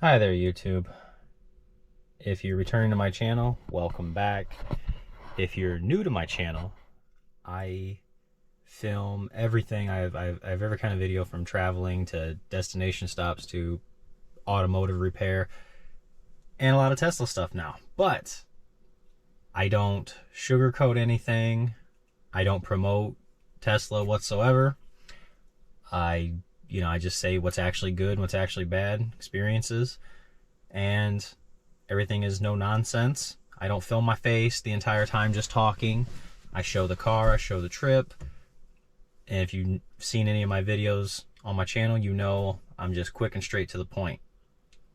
Hi there, YouTube. If you're returning to my channel, welcome back. If you're new to my channel, I film everything. I've every kind of video, from traveling to destination stops to automotive repair and a lot of Tesla stuff now. But I don't sugarcoat anything. I don't promote Tesla whatsoever. I just say what's actually good and what's actually bad experiences, and everything is no nonsense. I don't film my face the entire time just talking. I show the car, I show the trip, and if you've seen any of my videos on my channel, you know I'm just quick and straight to the point.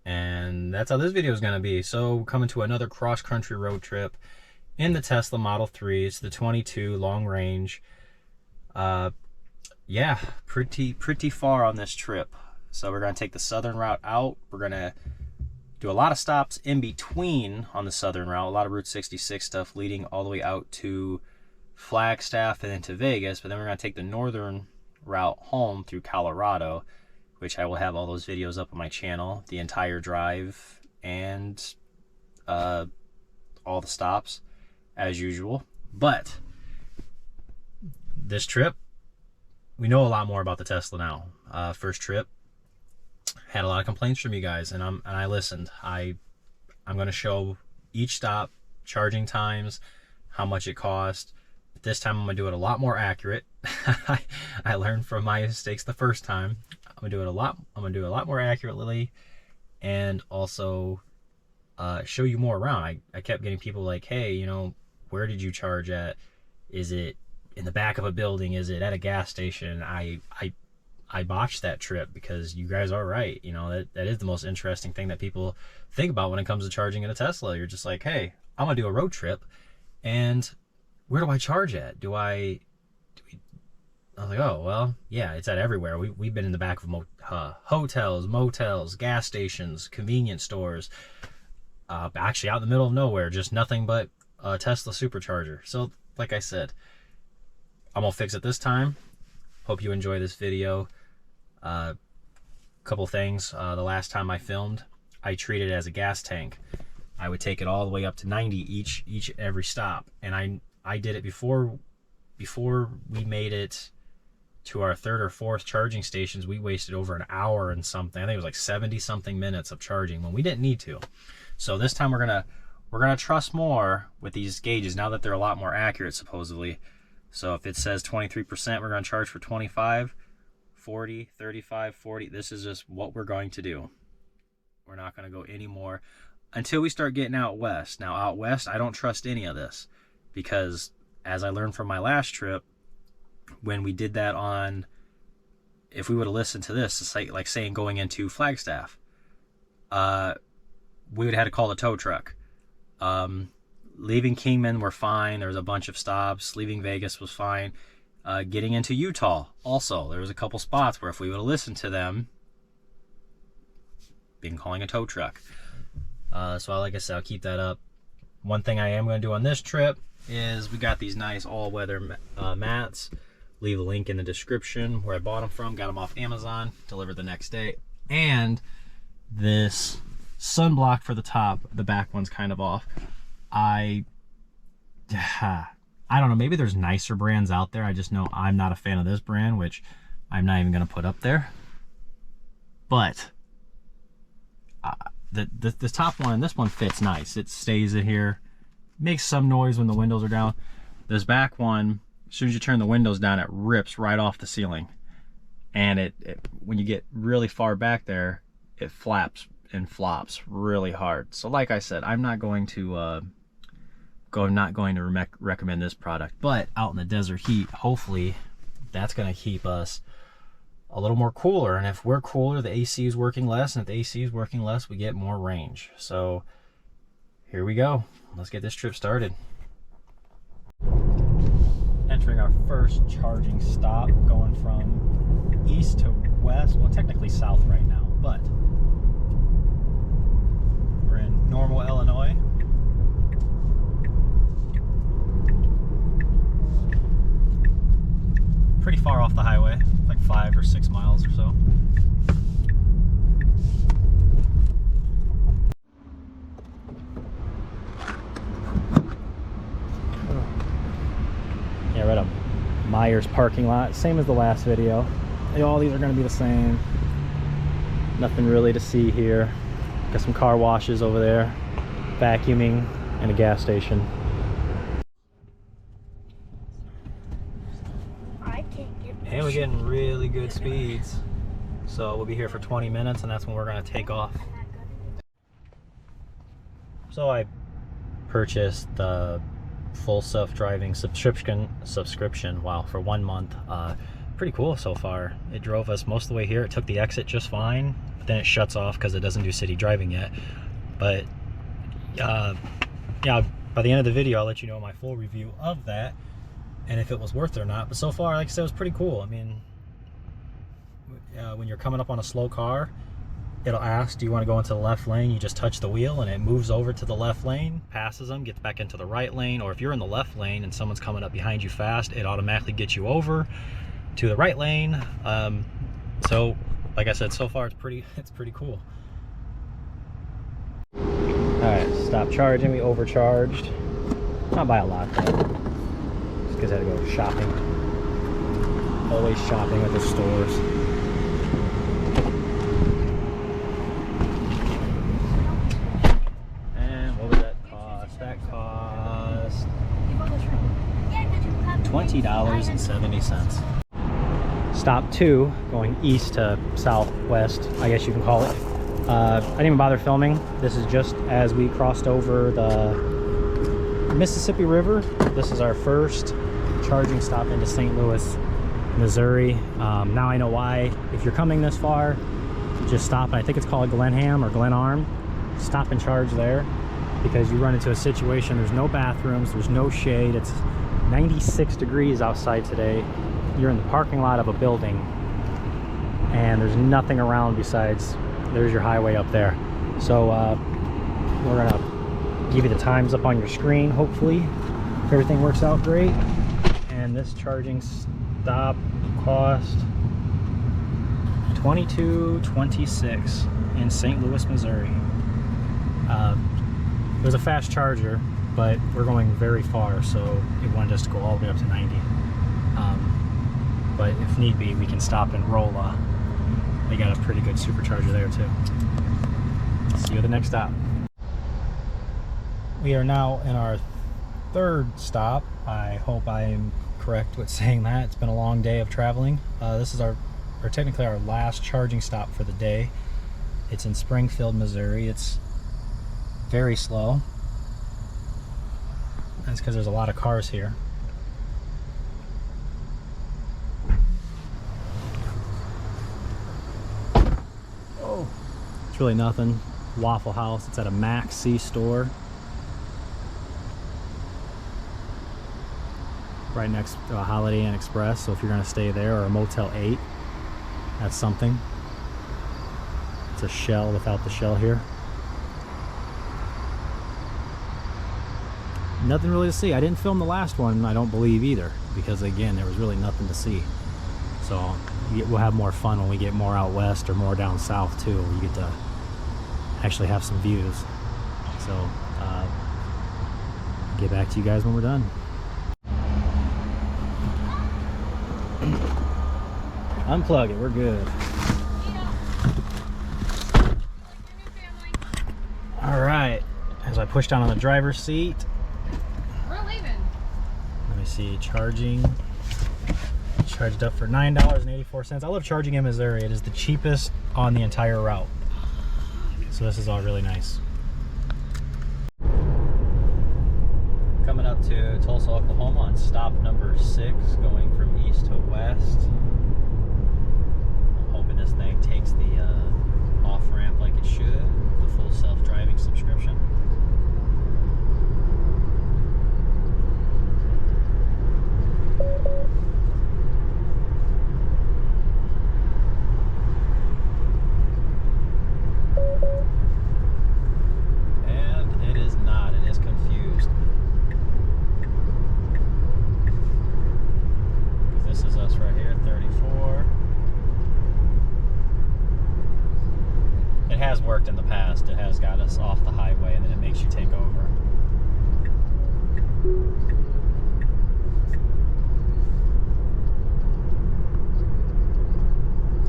And that's how this video is going to be. So, coming to another cross-country road trip in the Tesla Model 3. It's the 22 long range. Yeah, pretty far on this trip. So we're going to take the southern route out. We're going to do a lot of stops in between on the southern route, a lot of Route 66 stuff leading all the way out to Flagstaff and then to Vegas. But then we're going to take the northern route home through Colorado, which I will have all those videos up on my channel, the entire drive and all the stops as usual. But this trip, we know a lot more about the Tesla now. First trip, had a lot of complaints from you guys, and I listened. I'm going to show each stop, charging times, how much it cost. But this time I'm going to do it a lot more accurate. I learned from my mistakes the first time. I'm going to do it a lot more accurately, and also show you more around. I kept getting people like, hey, where did you charge at? Is it in the back of a building? Is it at a gas station? I botched that trip because you guys are right. That is the most interesting thing that people think about when it comes to charging in a Tesla. You're just like, hey, I'm gonna do a road trip, and where do I charge at? I was like, oh, well, yeah, it's at everywhere. We've been in the back of hotels, motels, gas stations, convenience stores, actually out in the middle of nowhere, just nothing but a Tesla supercharger. So like I said, I'm gonna fix it this time. Hope you enjoy this video. Couple things. The last time I filmed, I treated it as a gas tank. I would take it all the way up to 90 each every stop, and I did it before we made it to our third or fourth charging stations. We wasted over an hour and something. I think it was like 70 something minutes of charging when we didn't need to. So this time we're gonna trust more with these gauges now that they're a lot more accurate, supposedly. So if it says 23%, we're going to charge for 25, 40, 35, 40. This is just what we're going to do. We're not going to go any more until we start getting out west. Now, out west, I don't trust any of this because, as I learned from my last trip, when we did that if we would have listened to this, it's like saying going into Flagstaff, we would have had to call the tow truck. Leaving Kingman, we're fine. There was a bunch of stops. Leaving Vegas was fine. Getting into Utah, also, there was a couple spots where if we would have listened to them, been calling a tow truck. So like I said, I'll keep that up. One thing I am going to do on this trip is we got these nice all-weather mats. Leave a link in the description where I bought them from. Got them off Amazon, delivered the next day. And this sunblock for the top, the back one's kind of off. I don't know, maybe there's nicer brands out there. I just know I'm not a fan of this brand, which I'm not even going to put up there. But the top one, this one fits nice. It stays in here, makes some noise when the windows are down. This back one, as soon as you turn the windows down, it rips right off the ceiling. And it when you get really far back there, it flaps and flops really hard. So like I said, I'm not going to recommend this product, but out in the desert heat, hopefully that's going to keep us a little more cooler. And if we're cooler, the AC is working less, and if the AC is working less, we get more range. So here we go. Let's get this trip started. Entering our first charging stop, going from east to west. Well, technically south right now, but we're in Normal, Illinois. Pretty far off the highway, like 5 or 6 miles or so. Myers parking lot, same as the last video. All these are going to be the same. Nothing really to see here. Got some car washes over there, vacuuming, and a gas station. And we're getting really good speeds. So we'll be here for 20 minutes and that's when we're going to take off. So I purchased the full self-driving subscription, wow, for 1 month. Pretty cool so far. It drove us most of the way here. It took the exit just fine, but then it shuts off because it doesn't do city driving yet. But yeah, by the end of the video I'll let you know my full review of that and if it was worth it or not. But so far, like I said, it was pretty cool. I mean, when you're coming up on a slow car, it'll ask, do you want to go into the left lane? You just touch the wheel and it moves over to the left lane, passes them, gets back into the right lane. Or if you're in the left lane and someone's coming up behind you fast, it automatically gets you over to the right lane. So like I said, so far it's pretty cool. All right, stop charging. We overcharged, not by a lot though, just because I had to go shopping. Always shopping at the stores. And what would that cost? That cost $20.70. Stop 2, going east to southwest, I guess you can call it. I didn't even bother filming. This is just as we crossed over the Mississippi River. This is our first charging stop into St. Louis, Missouri. Now I know why. If you're coming this far, just stop. I think it's called Glenham or Glenarm. Stop and charge there because you run into a situation. There's no bathrooms. There's no shade. It's 96 degrees outside today. You're in the parking lot of a building and there's nothing around besides there's your highway up there. So we're gonna give you the times up on your screen, hopefully if everything works out great. And this charging stop cost $22.26 in St. Louis, Missouri. It was a fast charger, but we're going very far, so it wanted us to go all the way up to 90. But if need be, we can stop in Rolla. They got a pretty good supercharger there too. See you at the next stop. We are now in our 3rd stop. I hope I am correct with saying that. It's been a long day of traveling. This is technically our last charging stop for the day. It's in Springfield, Missouri. It's very slow. That's because there's a lot of cars here. Oh, it's really nothing. Waffle House. It's at a Maxi store. Right next to a Holiday Inn Express, so if you're gonna stay there, or a Motel 8, that's something. It's a Shell without the shell here. Nothing really to see. I didn't film the last one, I don't believe either, because again, there was really nothing to see. So we'll have more fun when we get more out west or more down south too, where you get to actually have some views. So I'll get back to you guys when we're done. Unplug it, we're good. All right, as I push down on the driver's seat, we're leaving. Let me see, charging. Charged up for $9.84. I love charging in Missouri. It is the cheapest on the entire route. So this is all really nice. Coming up to Tulsa, Oklahoma on stop number 6, going from east to west. I'm hoping this thing takes the off-ramp like it should, the full self-driving subscription. Worked in the past. It has got us off the highway and then it makes you take over.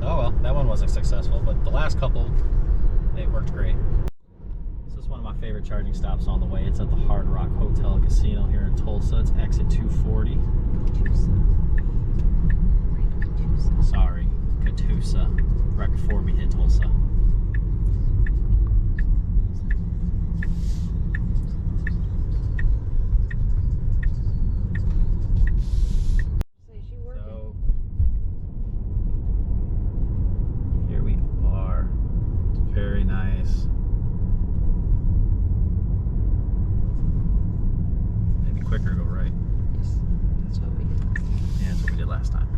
Oh well, that one wasn't successful, but the last couple, it worked great. This is one of my favorite charging stops on the way. It's at the Hard Rock Hotel Casino here in Tulsa. It's exit 240. Sorry, Catoosa, right before we hit Tulsa. So, here we are. Very nice. Maybe quicker to go right. Yes, that's what we did. Yeah, that's what we did last time.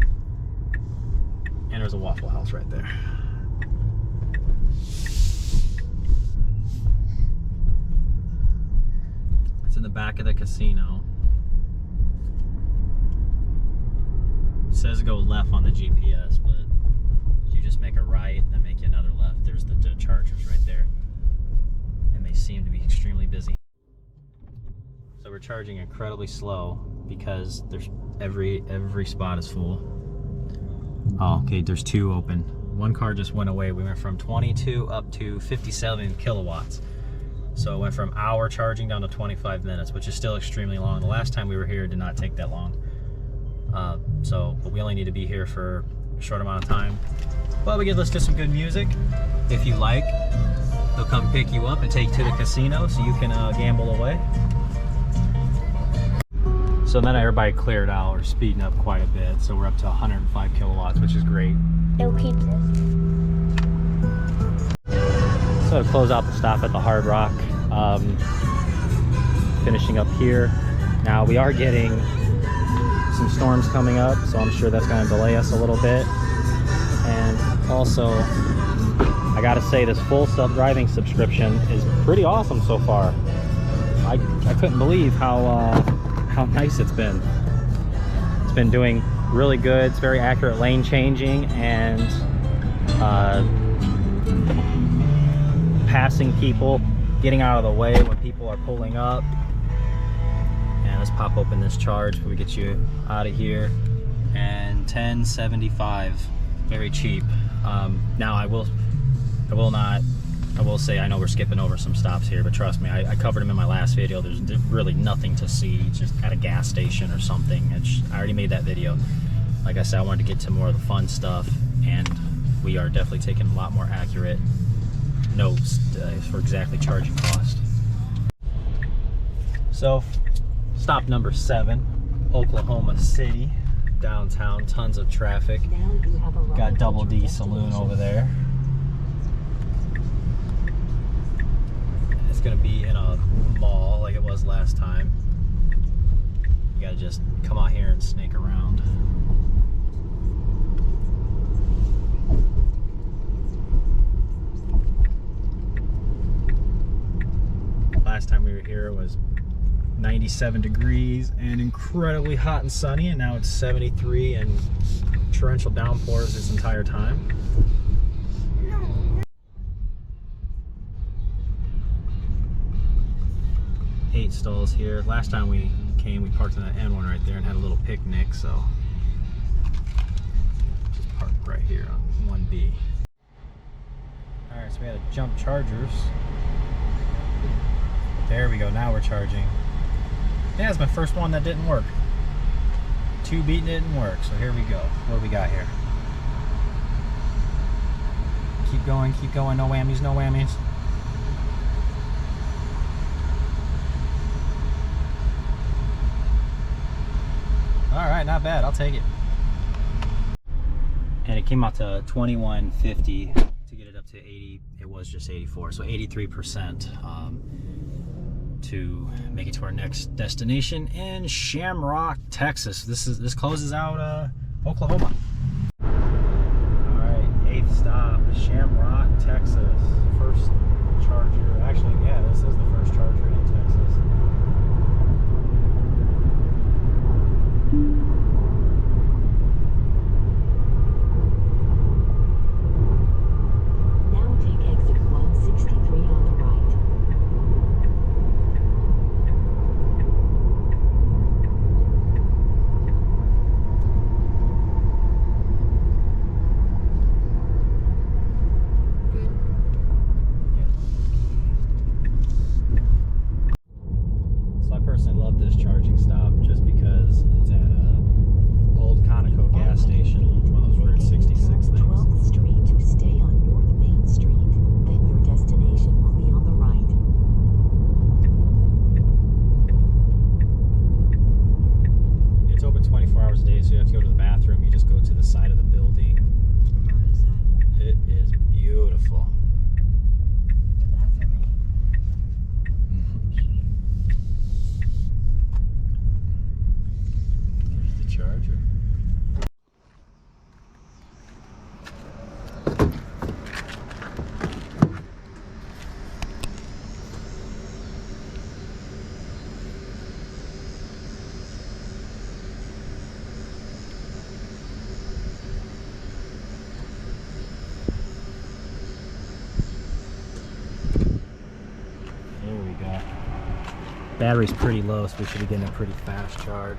And there's a Waffle House right there. It's in the back of the casino. It says go left on the GPS, but you just make a right and then make another left. There's the chargers right there. And they seem to be extremely busy. So we're charging incredibly slow because there's every spot is full. Oh, okay, there's two open. One car just went away. We went from 22 up to 57 kilowatts. So it went from hour charging down to 25 minutes, which is still extremely long. The last time we were here, it did not take that long. But we only need to be here for a short amount of time. But we get listen to some good music. If you like, they'll come pick you up and take you to the casino so you can gamble away. So then everybody cleared out. We're speeding up quite a bit. So we're up to 105 kilowatts, which is great. It'll keep this. So to close out the stop at the Hard Rock, finishing up here. Now we are getting some storms coming up, so I'm sure that's going to delay us a little bit. And also, I gotta say, this full driving subscription is pretty awesome so far. I couldn't believe how nice it's been. It's been doing really good. It's very accurate lane changing and passing people, getting out of the way when people are pulling up. And let's pop open this charge before we get you out of here. And 1075, very cheap. Now I will say, I know we're skipping over some stops here, but trust me, I covered them in my last video. There's really nothing to see, just at a gas station or something. I already made that video. Like I said, I wanted to get to more of the fun stuff, and we are definitely taking a lot more accurate notes for exactly charging cost. So, stop number 7, Oklahoma City, downtown, tons of traffic. Got Double D Saloon over there. It's gonna be in a mall like it was last time. You gotta just come out here and snake around. Last time we were here was 97 degrees and incredibly hot and sunny, and now it's 73 and torrential downpours this entire time. 8 stalls here. Last time we came, we parked in that N one right there and had a little picnic, so just park right here on 1B. Alright, so we had to jump chargers. There we go, now we're charging. Yeah, it's my first one that didn't work. 2 beating it didn't work, so here we go. What do we got here? Keep going, no whammies, no whammies. Alright, not bad, I'll take it. And it came out to $21.50 to get it up to 80. It was just 84, so 83% to make it to our next destination in Shamrock, Texas. This closes out Oklahoma. Alright, 8th stop, Shamrock, Texas. First charger, actually, yeah, this is the first charger in Texas. Now take exit 163 on the right. Battery's pretty low, so we should be getting a pretty fast charge.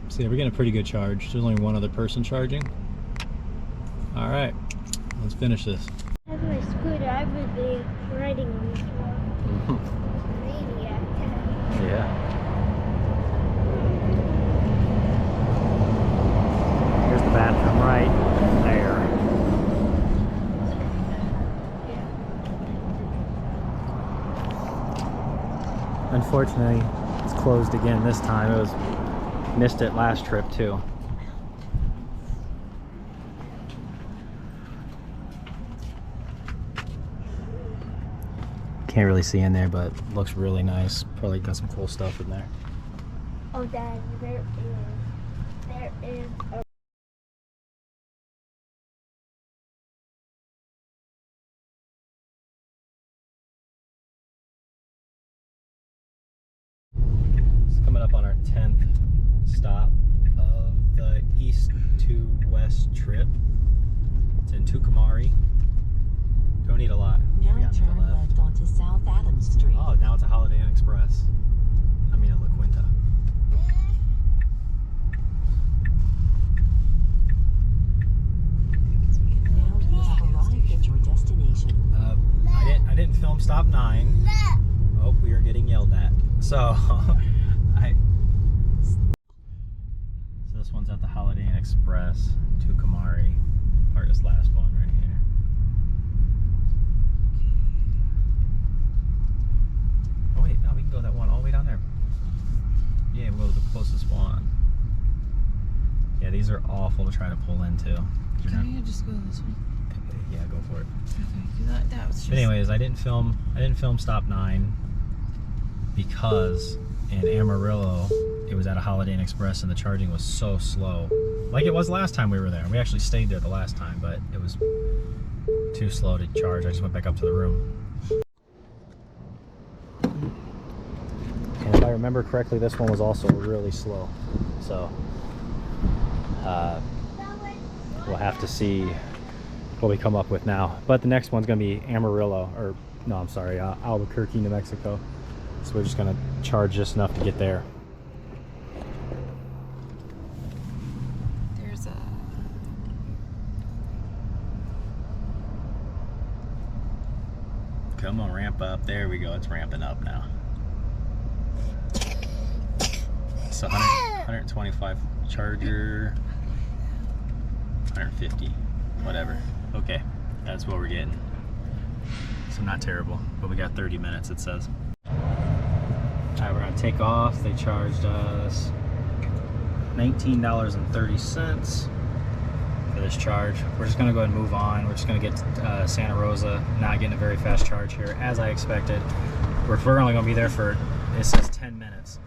So yeah, we're getting a pretty good charge. There's only one other person charging. All right, let's finish this. I have my scooter. I would be riding on this one. Maniac. Yeah. Here's the bathroom right there. Unfortunately, it's closed again this time. It was missed it last trip too. Can't really see in there, but looks really nice. Probably got some cool stuff in there. Oh, Dad, there is a It's coming up on our 10th stop of the east to west trip. It's in Tucumari. Don't need a lot. Now We got to the turn left. left onto South Adams Street. Oh, now it's a Holiday Inn Express. I mean a La Quinta. Now you have arrived at your destination. I didn't film stop 9. Oh, we are getting yelled at. So so this one's at the Holiday Inn Express, Tucumari. Part this last one right here. Oh wait, no, we can go that one all the way down there. Yeah, we'll go to the closest one. Yeah, these are awful to try to pull into. You're not- Can you just go this one? yeah, go for it. Okay, that was just. But anyways, I didn't film stop 9 because in Amarillo it was at a Holiday Inn Express and the charging was so slow, like it was last time we were there. We actually stayed there the last time, but it was too slow to charge. I just went back up to the room. And if I remember correctly, this one was also really slow, so we'll have to see what we come up with now. But the next one's gonna be Amarillo, or no, I'm sorry, Albuquerque, New Mexico. So we're just gonna charge just enough to get there. There's a. Come on, ramp up. There we go. It's ramping up now. It's a 125 charger, 150, whatever. Okay, that's what we're getting. So not terrible, but we got 30 minutes, it says. All right, we're gonna take off. They charged us $19.30 for this charge. We're just gonna go ahead and move on. We're just gonna get Santa Rosa, not getting a very fast charge here, as I expected. We're only gonna be there for, it says 10 minutes,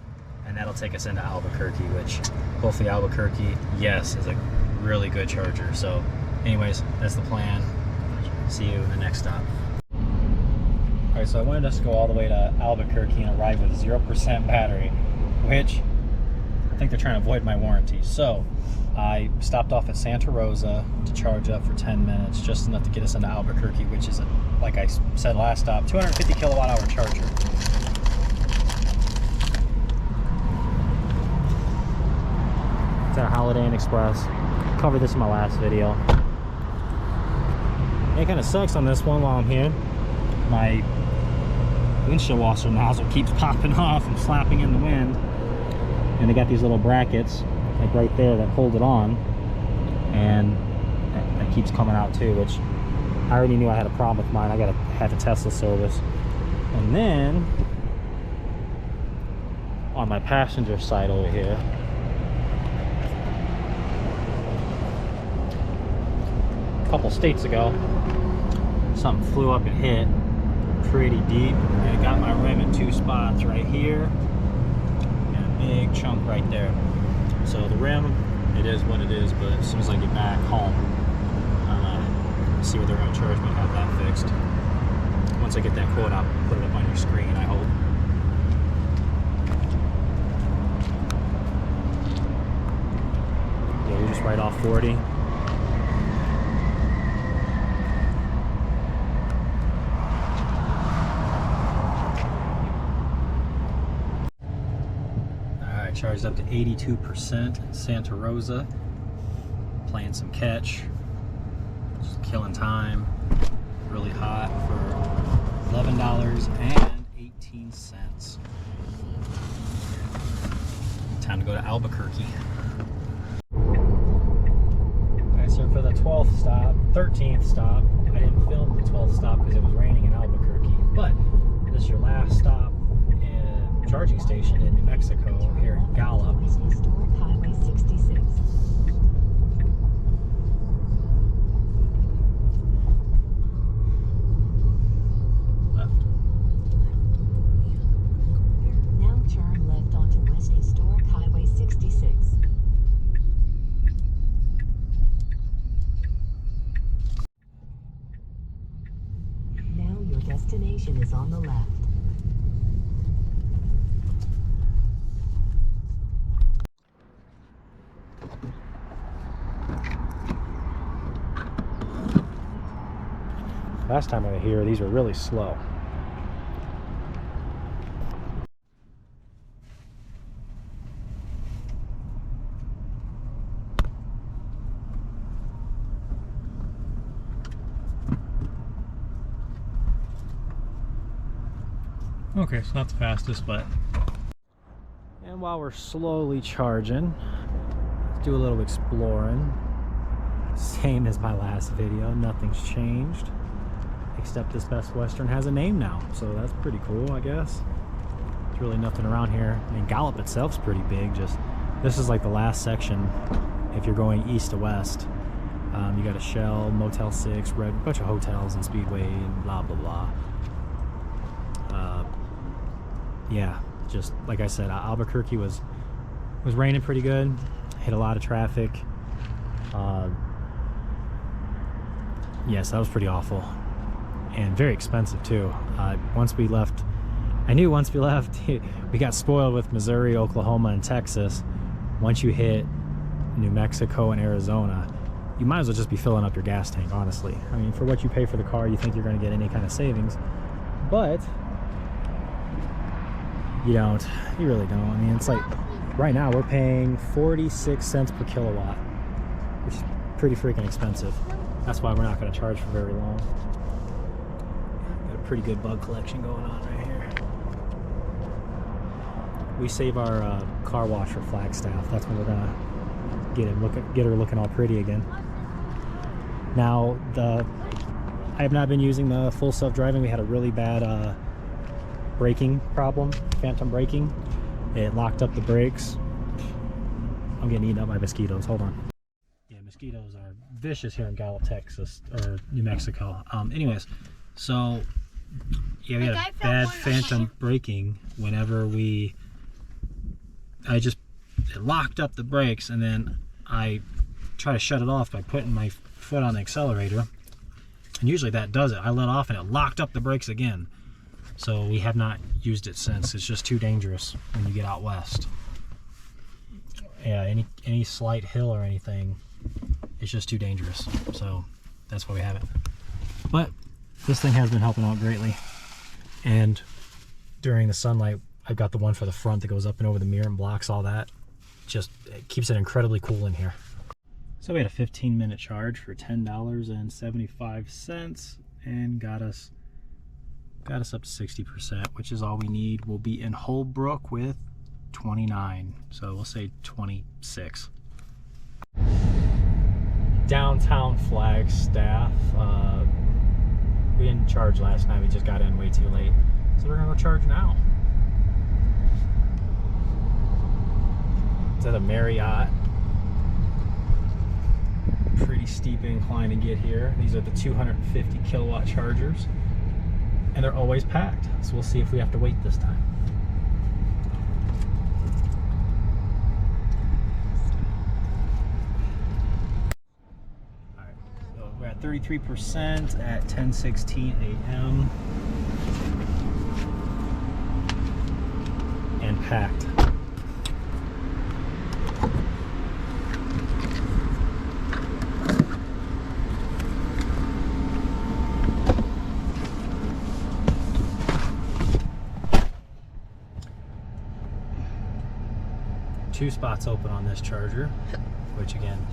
and that'll take us into Albuquerque, which hopefully Albuquerque, yes, is a really good charger. So anyways, that's the plan. See you in the next stop. All right, so I wanted us to go all the way to Albuquerque and arrive with 0% battery, which I think they're trying to avoid my warranty. So I stopped off at Santa Rosa to charge up for 10 minutes, just enough to get us into Albuquerque, which is, like I said last stop, 250 kilowatt hour charger. It's at a Holiday Inn Express. Covered this in my last video. It kind of sucks on this one while I'm here. My windshield washer nozzle keeps popping off and flapping in the wind. And they got these little brackets, like right there, that hold it on. And that keeps coming out too, which I already knew I had a problem with mine. I gotta have a Tesla service. And then, on my passenger side over here, a couple states ago, something flew up and hit pretty deep, and it got my rim in 2 spots, right here and a big chunk right there. So the rim, it is what it is, but as soon as I get back home, see what they're going to charge me to have that fixed. Once I get that quote, I'll put it up on your screen, I hope. right off 40. Alright, charged up to 82% in Santa Rosa. Playing some catch. Just killing time. Really hot for $11.18. Time to go to Albuquerque. Alright, so for the 13th stop, I didn't film the 12th stop because it was raining in Albuquerque, but this is your last stop in charging station in New Mexico, here in Gallup. Historic Highway 66. Left. Now turn left onto West Historic Highway 66. Now your destination is on the left. Last time I was here, these were really slow. Okay, so not the fastest, but... And while we're slowly charging, let's do a little exploring. Same as my last video, nothing's changed. Except this Best Western has a name now, so that's pretty cool, I guess. There's really nothing around here. I mean, Gallup itself's pretty big, just... This is like the last section if you're going east to west. You got a Shell, Motel 6, Red, bunch of hotels and Speedway and blah, blah, blah. Yeah, just like I said, Albuquerque was raining pretty good. Hit a lot of traffic. Yes, that was pretty awful. And very expensive too. Once we left, we got spoiled with Missouri, Oklahoma, and Texas. Once you hit New Mexico and Arizona, you might as well just be filling up your gas tank, honestly. I mean, for what you pay for the car, you think you're going to get any kind of savings, but you don't. You really don't. I mean, it's like right now we're paying 46 cents per kilowatt, which is pretty freaking expensive. That's why we're not going to charge for very long. Got a pretty good bug collection going on right here. We save our car wash for Flagstaff. That's when we're gonna get her looking all pretty again. Now I have not been using the full self-driving. We had a really bad braking problem, phantom braking. It locked up the brakes. I'm getting eaten up by mosquitoes. Hold on. Yeah, mosquitoes are vicious here in Gallup, Texas, or New Mexico. Anyways, so yeah, we had a bad phantom braking whenever it locked up the brakes, and then I try to shut it off by putting my foot on the accelerator, and usually that does it. I let off and it locked up the brakes again. So we have not used it since. It's just too dangerous when you get out west. Yeah, any slight hill or anything, it's just too dangerous. So that's why we have it. But this thing has been helping out greatly. And during the sunlight, I've got the one for the front that goes up and over the mirror and blocks all that. Just it keeps it incredibly cool in here. So we had a 15-minute charge for $10.75 and got us up to 60%, which is all we need. We'll be in Holbrook with 29, so we'll say 26. Downtown Flagstaff. We didn't charge last night, we just got in way too late. So we're gonna go charge now. It's at a Marriott. Pretty steep incline to get here. These are the 250 kilowatt chargers. And they're always packed. So we'll see if we have to wait this time. Alright, so we're at 33% at 10:16 a.m. And packed. 2 spots open on this charger, which again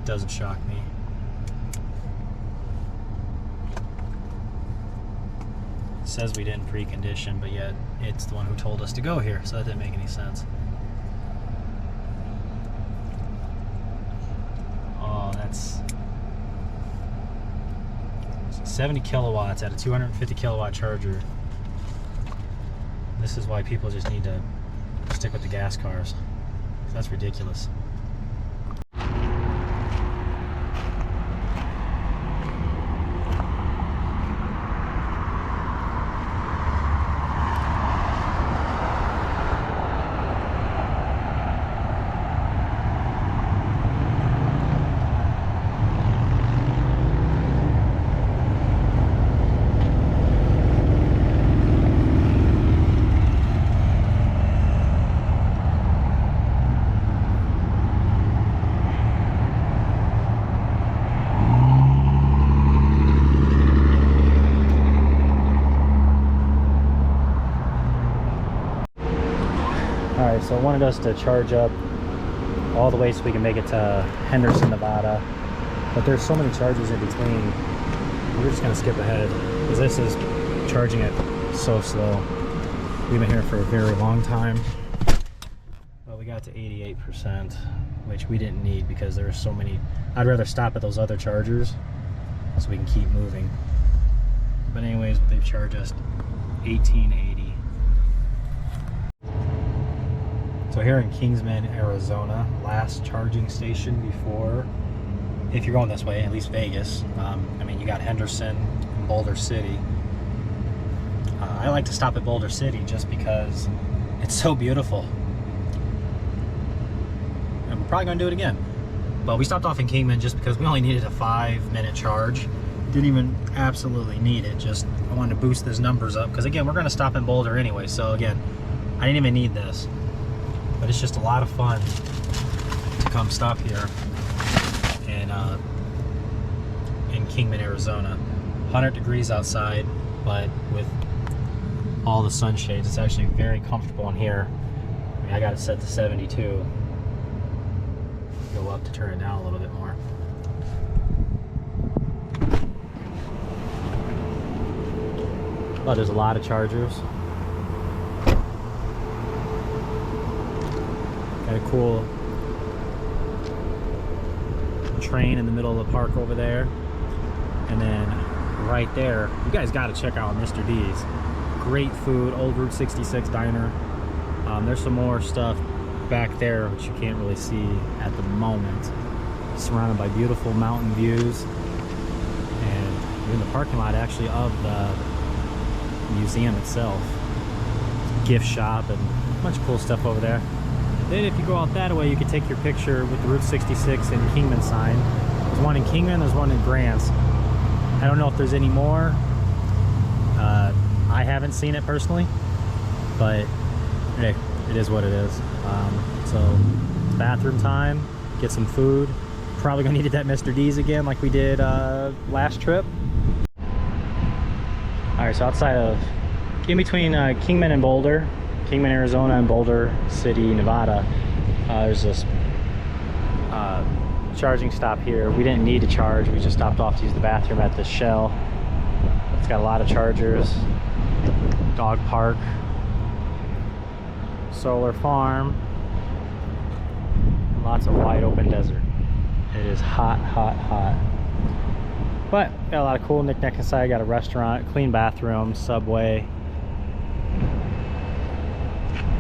doesn't shock me. It says we didn't precondition, but yet it's the one who told us to go here, so that didn't make any sense. Oh, that's 70 kilowatts at a 250 kilowatt charger. This is why people just need to stick with the gas cars. That's ridiculous. Alright, so I wanted us to charge up all the way so we can make it to Henderson, Nevada. But there's so many charges in between. We're just going to skip ahead because this is charging it so slow. We've been here for a very long time. But we got to 88%, which we didn't need because there are so many. I'd rather stop at those other chargers so we can keep moving. But anyways, they've charged us $18.80. So here in Kingsman, Arizona, last charging station before, if you're going this way, at least Vegas. I mean, you got Henderson and Boulder City. I like to stop at Boulder City just because it's so beautiful. And we're probably going to do it again. But we stopped off in Kingman just because we only needed a 5-minute charge. Didn't even absolutely need it. Just I wanted to boost those numbers up because again, we're going to stop in Boulder anyway. So again, I didn't even need this. But it's just a lot of fun to come stop here in Kingman, Arizona. 100 degrees outside, but with all the sunshades, it's actually very comfortable in here. I mean, I got it set to 72. Go up to turn it down a little bit more. But there's a lot of chargers. Got a cool train in the middle of the park over there. And then right there, you guys got to check out Mr. D's. Great food, old Route 66 diner. There's some more stuff back there which you can't really see at the moment. Surrounded by beautiful mountain views. And you're in the parking lot actually of the museum itself. Gift shop and a bunch of cool stuff over there. Then if you go out that way, you can take your picture with the Route 66 and Kingman sign. There's one in Kingman, there's one in Grants. I don't know if there's any more. I haven't seen it personally, but hey, it is what it is. So bathroom time, get some food. Probably gonna need that Mr. D's again like we did last trip. All right, so outside of, in between Kingman and Boulder, Kingman, Arizona and Boulder City, Nevada, there's this charging stop here. We didn't need to charge, we just stopped off to use the bathroom at the Shell. It's got a lot of chargers. Dog park, solar farm, and lots of wide open desert. It is hot, hot, hot. But got a lot of cool knick-knack inside. Got a restaurant, clean bathroom, Subway.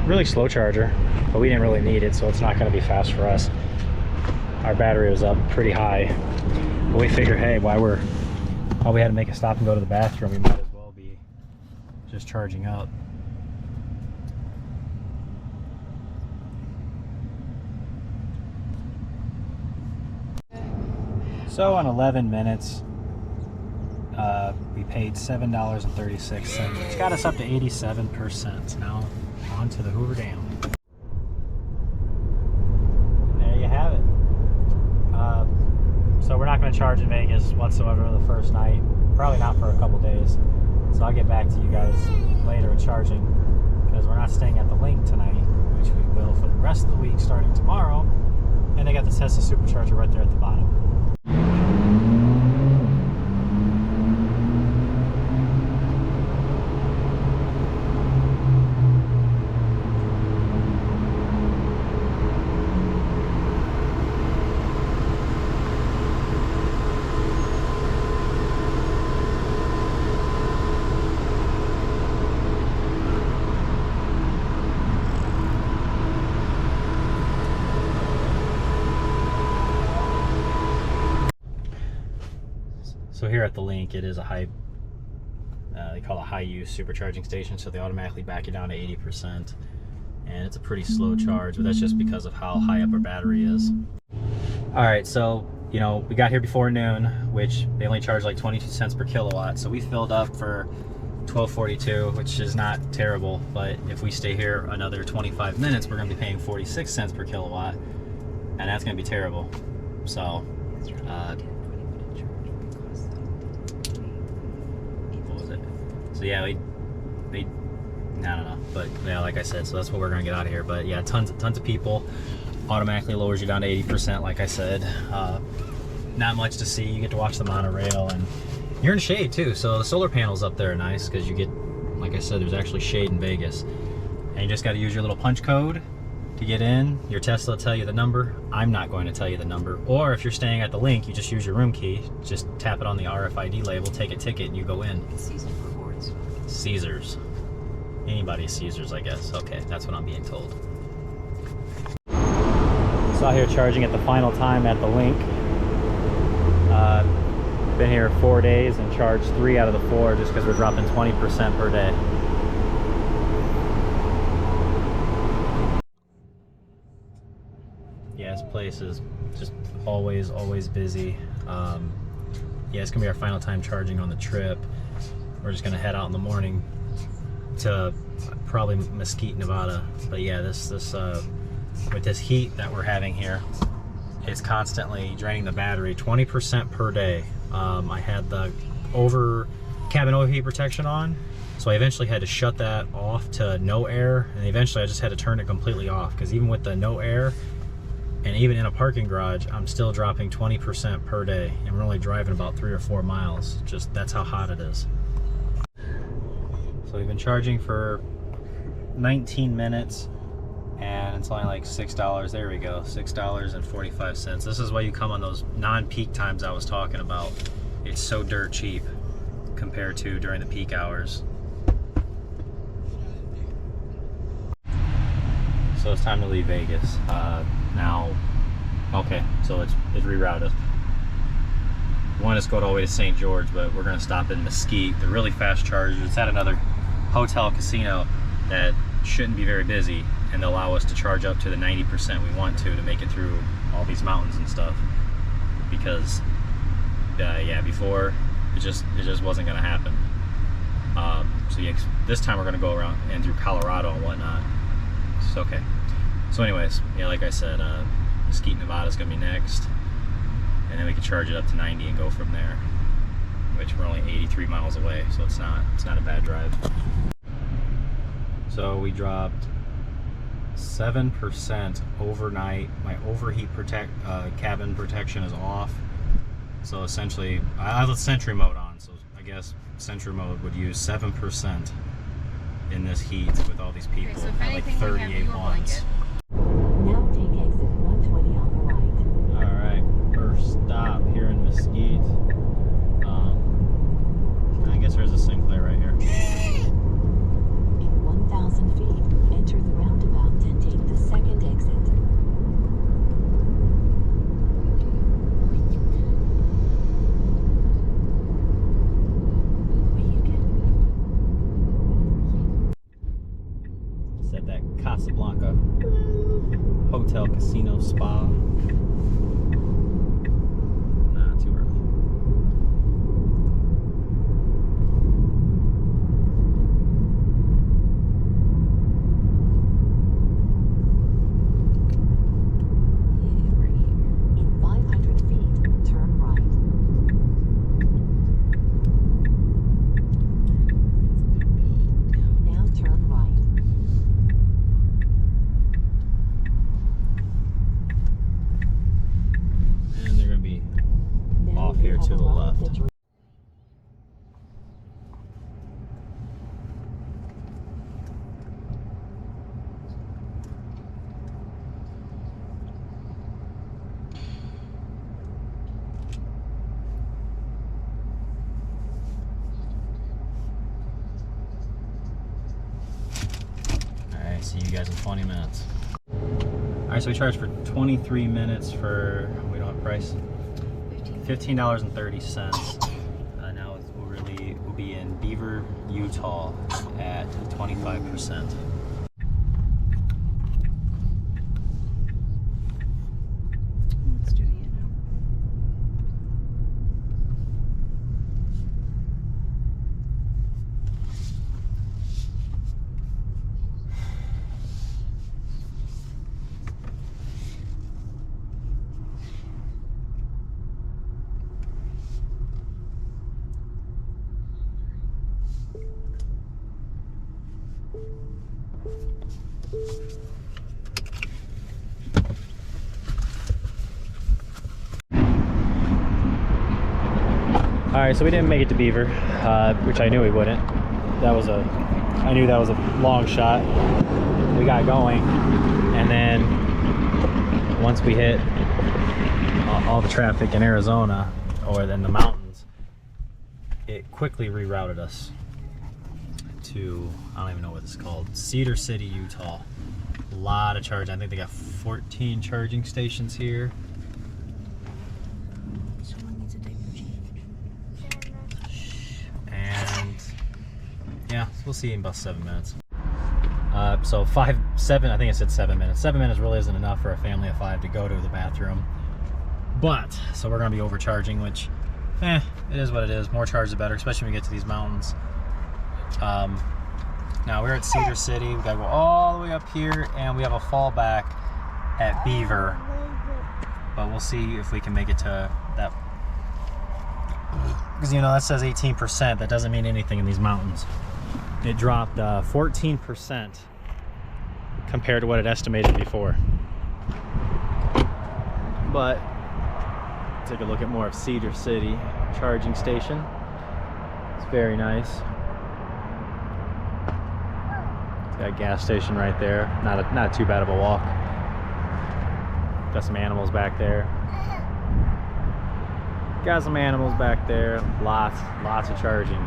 Really slow charger, but we didn't really need it, so it's not going to be fast for us. Our battery was up pretty high, but we figured, hey, while we had to make a stop and go to the bathroom, we might as well be just charging up. So in 11 minutes, we paid $7.36, which got us up to 87%. Now on to the Hoover Dam. And there you have it. So we're not going to charge in Vegas whatsoever the first night. Probably not for a couple days. So I'll get back to you guys later with charging, because we're not staying at the Link tonight. rest of the week starting tomorrow. And they got the Tesla supercharger right there at the bottom. So here at the link, it is a high, they call it high use supercharging station, so they automatically back you down to 80%. And it's a pretty slow charge, but that's just because of how high up our battery is. All right, so, you know, we got here before noon, which they only charge like 22 cents per kilowatt. So we filled up for $12.42, which is not terrible, but if we stay here another 25 minutes, we're gonna be paying 46 cents per kilowatt, and that's gonna be terrible. So, what was it? So yeah, I don't know, but yeah, like I said, so that's what we're gonna get out of here. But yeah, tons of people. Automatically lowers you down to 80%, like I said. Not much to see. You get to watch the monorail, and you're in shade too. So the solar panels up there are nice because you get, like I said, there's actually shade in Vegas. And you just got to use your little punch code to get in. Your Tesla will tell you the number. I'm not going to tell you the number. Or if you're staying at the link, you just use your room key. Just tap it on the RFID label, take a ticket, and you go in. Caesar rewards. Caesars. Anybody's Caesars, I guess. Okay, that's what I'm being told. So out here charging at the final time at the link. Been here 4 days and charged 3 out of the 4 just because we're dropping 20% per day. Yeah, this place is just always busy. Yeah, it's gonna be our final time charging on the trip. We're just gonna head out in the morning to probably Mesquite, Nevada. But yeah, this with this heat that we're having here, it's constantly draining the battery 20% per day. I had the cabin overheat protection on, so I eventually had to shut that off to no air, and eventually I just had to turn it completely off, because even with the no air, and even in a parking garage, I'm still dropping 20% per day, and we're only driving about 3 or 4 miles. Just that's how hot it is. So we've been charging for 19 minutes, and it's only like $6. There we go, $6.45. This is why you come on those non-peak times I was talking about. It's so dirt cheap compared to during the peak hours. So it's time to leave Vegas. Now, okay, so it's rerouted. We want to go all the way to St. George, but we're gonna stop in Mesquite. They're really fast chargers. It's at another hotel casino that shouldn't be very busy, and they'll allow us to charge up to the 90% we want to make it through all these mountains and stuff. Because yeah, before it just wasn't gonna happen. So yeah, this time we're gonna go around and through Colorado and whatnot. It's okay. So anyways, yeah, like I said, Mesquite, Nevada is gonna be next, and then we can charge it up to 90 and go from there. Which we're only 83 miles away, so it's not a bad drive. So we dropped 7% overnight. My overheat cabin protection is off. So essentially, I have the Sentry mode on. So I guess Sentry mode would use 7% in this heat with all these people. Okay, so if at like anything, we have 38 your watts. blanket. Now take exit 120 on the right. All right, first stop here in Mesquite. I guess there's a Sinclair right here. In 1,000 feet, enter the roundabout and take the second exit. It's at that Casablanca Hotel Casino Spa. Nah, too early. In 500 feet, turn right. Now turn right. See you guys in 20 minutes. All right, so we charged for 23 minutes for, we don't have price, $15.30. Now we'll be in Beaver, Utah at 25%. Let's do it now. All right, so we didn't make it to Beaver, which I knew we wouldn't. I knew that was a long shot. We got going, and then once we hit all the traffic in Arizona or in the mountains, it quickly rerouted us to, I don't even know what it's called, Cedar City, Utah. A lot of charging. I think they got 14 charging stations here. Someone needs a diaper change. And yeah, so we'll see in about 7 minutes. So 7, I think I said 7 minutes. 7 minutes really isn't enough for a family of 5 to go to the bathroom. But, so we're gonna be overcharging, which, it is what it is. More charge the better, especially when we get to these mountains. Now we're at Cedar City. We gotta go all the way up here, and we have a fallback at Beaver. But we'll see if we can make it to that. Because you know, that says 18%. That doesn't mean anything in these mountains. It dropped 14% compared to what it estimated before. But take a look at more of Cedar City charging station. It's very nice. It's got a gas station right there. Not too bad of a walk. Got some animals back there. Got some animals back there. Lots of charging.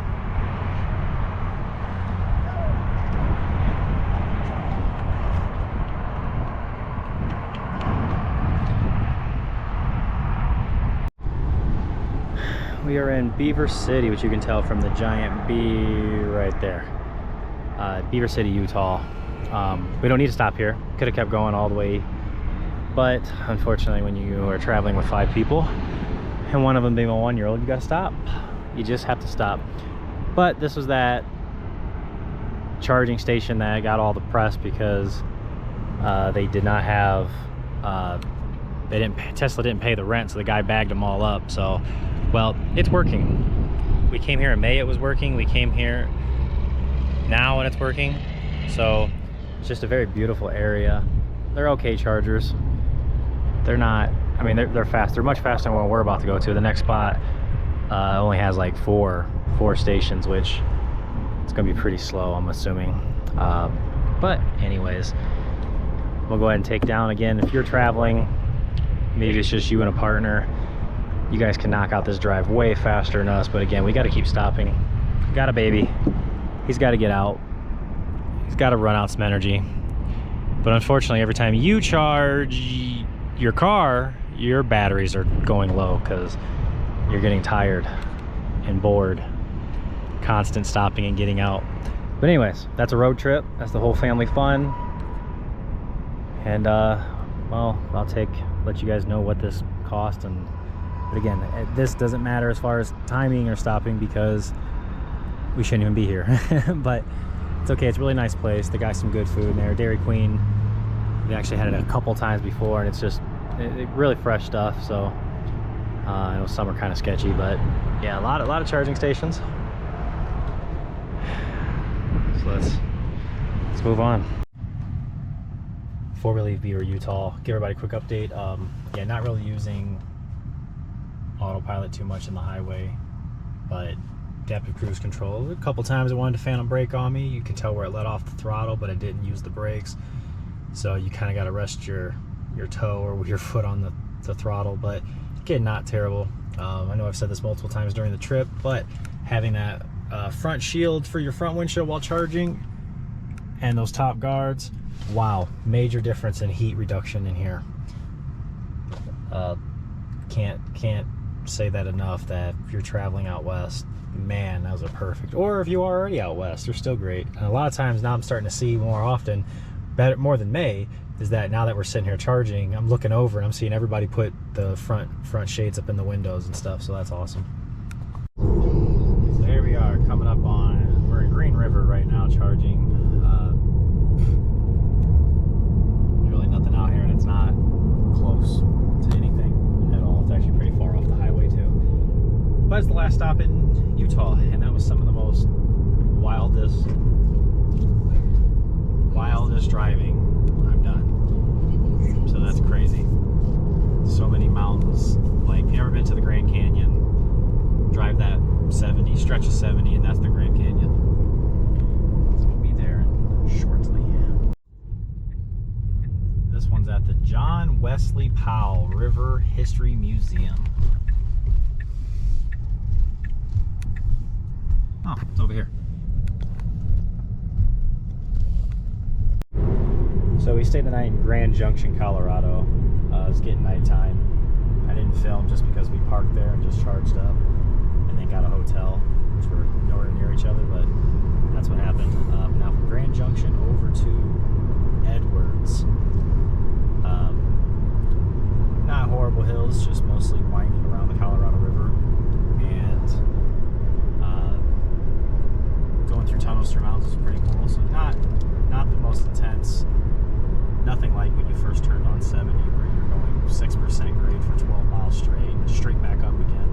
We are in Beaver City, which you can tell from the giant B right there. Beaver City, Utah. We don't need to stop here. Could have kept going all the way, but unfortunately when you are traveling with 5 people and one of them being a 1-year-old, you gotta stop. You just have to stop. But this was that charging station that got all the press because they did not have Tesla didn't pay the rent, so the guy bagged them all up. So, well, it's working. We came here in May, it was working. We came here now and it's working. So it's just a very beautiful area. They're okay chargers. They're not, I mean, they're fast. They're much faster than what we're about to go to. The next spot only has like four stations, which it's gonna be pretty slow, I'm assuming. But anyways, we'll go ahead and take down again. If you're traveling, maybe it's just you and a partner, you guys can knock out this drive way faster than us. But again, we got to keep stopping. Got a baby. He's got to get out. He's got to run out some energy. But unfortunately, every time you charge your car, your batteries are going low because you're getting tired and bored. Constant stopping and getting out. But anyways, that's a road trip. That's the whole family fun. And well, I'll let you guys know what this cost. But again, this doesn't matter as far as timing or stopping because we shouldn't even be here. But it's okay. It's a really nice place. They got some good food in there. Dairy Queen, we actually had it a couple times before, and it's just really fresh stuff. So I know some are kind of sketchy, but yeah, a lot of charging stations. So let's move on. Before we leave Beaver, Utah, give everybody a quick update. Yeah, not really using autopilot too much in the highway, but adaptive cruise control. A couple times it wanted to phantom brake on me. You can tell where it let off the throttle, but it didn't use the brakes. So you kind of got to rest your toe or your foot on the throttle. But again, not terrible. I know I've said this multiple times during the trip, but having that front shield for your front windshield while charging and those top guards, wow, major difference in heat reduction in here. Can't say that enough, that if you're traveling out west, man, those are perfect. Or if you are already out west, they're still great. And a lot of times now I'm starting to see more often, better more than May, is that now that we're sitting here charging, I'm looking over and I'm seeing everybody put the front shades up in the windows and stuff, so that's awesome. So here we are, coming up on, we're in Green River right now charging. There's really nothing out here, and it's not close to anything at all. It's actually pretty far off the highway too. But it's the last stop in Utah, and that was some of the most wildest driving I've done. So that's crazy. So many mountains. Like, you ever been to the Grand Canyon? Drive that 70, stretch of 70, and that's the Grand Canyon. So we'll be there shortly. This one's at the John Wesley Powell River History Museum. Oh, it's over here. So we stayed the night in Grand Junction, Colorado. It was getting nighttime. I didn't film just because we parked there and just charged up, and then got a hotel, which were nowhere near each other, but that's what happened. Now from Grand Junction over to Edwards. Not horrible hills, just mostly winding around the Colorado River, and going through tunnels through mountains is pretty cool. So not the most intense. Nothing like when you first turned on 70, where you're going 6% grade for 12 miles straight back up again.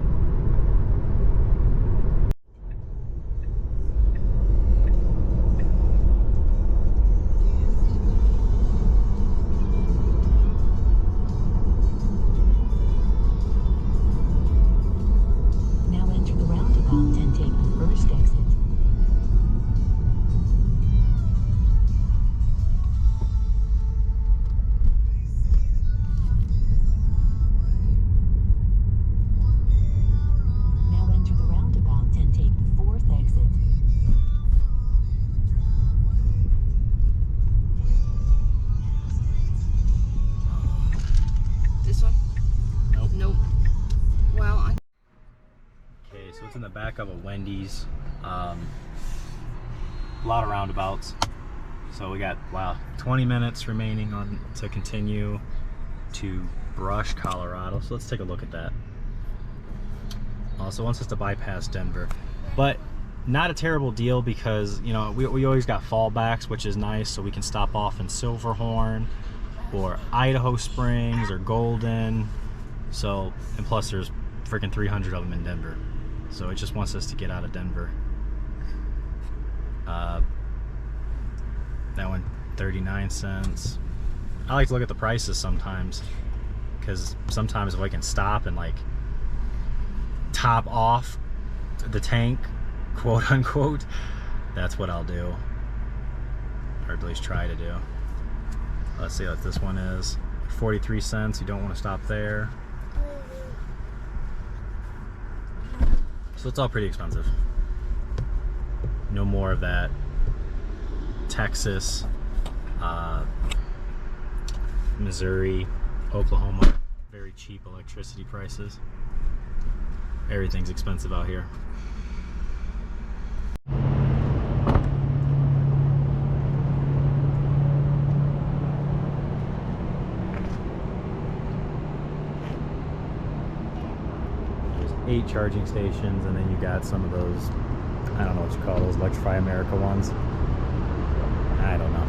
Now enter the roundabout and take the first exit. Now enter the roundabout and take the fourth exit. This one? Nope. Nope. Well, Okay, so it's in the back of a Wendy's. A lot of roundabouts. So we got, wow, 20 minutes remaining on to continue to Brush, Colorado. So let's take a look at that. Also wants us to bypass Denver, but not a terrible deal, because you know we always got fallbacks, which is nice. So we can stop off in Silverhorn or Idaho Springs or Golden. So, and plus there's freaking 300 of them in Denver. So it just wants us to get out of Denver. That one 39 cents. I like to look at the prices sometimes, because sometimes if I can stop and like top off the tank, quote unquote, that's what I'll do, or at least try to do. Let's see what this one is. 43 cents. You don't want to stop there. So it's all pretty expensive. No more of that Texas, Missouri, Oklahoma, very cheap electricity prices. Everything's expensive out here. There's 8 charging stations, and then you got some of those, I don't know what you call those, Electrify America ones. I don't know.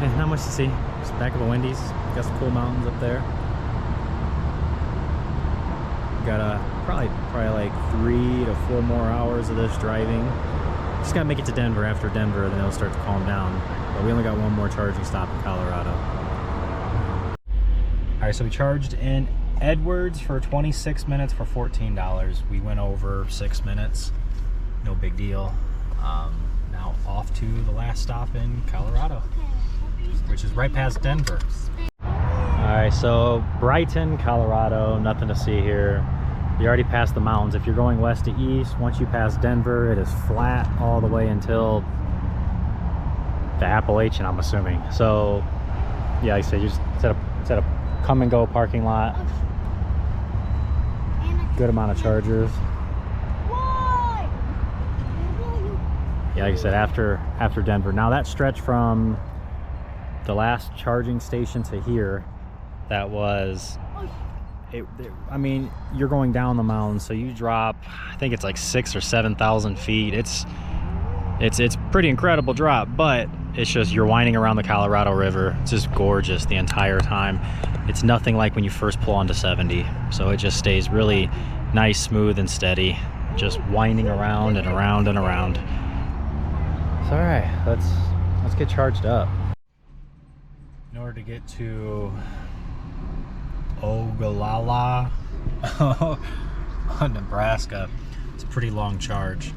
Yeah, not much to see. Just back of a Wendy's. Got some cool mountains up there. Got probably like 3 to 4 more hours of this driving. Just gotta make it to Denver. After Denver, then it'll start to calm down. But we only got one more charging stop in Colorado. Alright, so we charged in Edwards for 26 minutes for $14. We went over 6 minutes. No big deal. Now off to the last stop in Colorado, which is right past Denver. Alright, so Brighton, Colorado. Nothing to see here. You already passed the mountains. If you're going west to east, once you pass Denver, it is flat all the way until the Appalachian, I'm assuming. So, yeah, like I said, you just it's at a come and go parking lot. Good amount of chargers. Yeah, like I said, after Denver. Now that stretch from the last charging station to here, that was I mean, you're going down the mountain, so you drop, I think it's like 6,000 or 7,000 feet. It's pretty incredible drop, but it's just, you're winding around the Colorado River. It's just gorgeous the entire time. It's nothing like when you first pull onto 70. So it just stays really nice, smooth, and steady, just winding around and around and around. So, all right, let's get charged up. In order to get to Ogallala, Nebraska, it's a pretty long charge.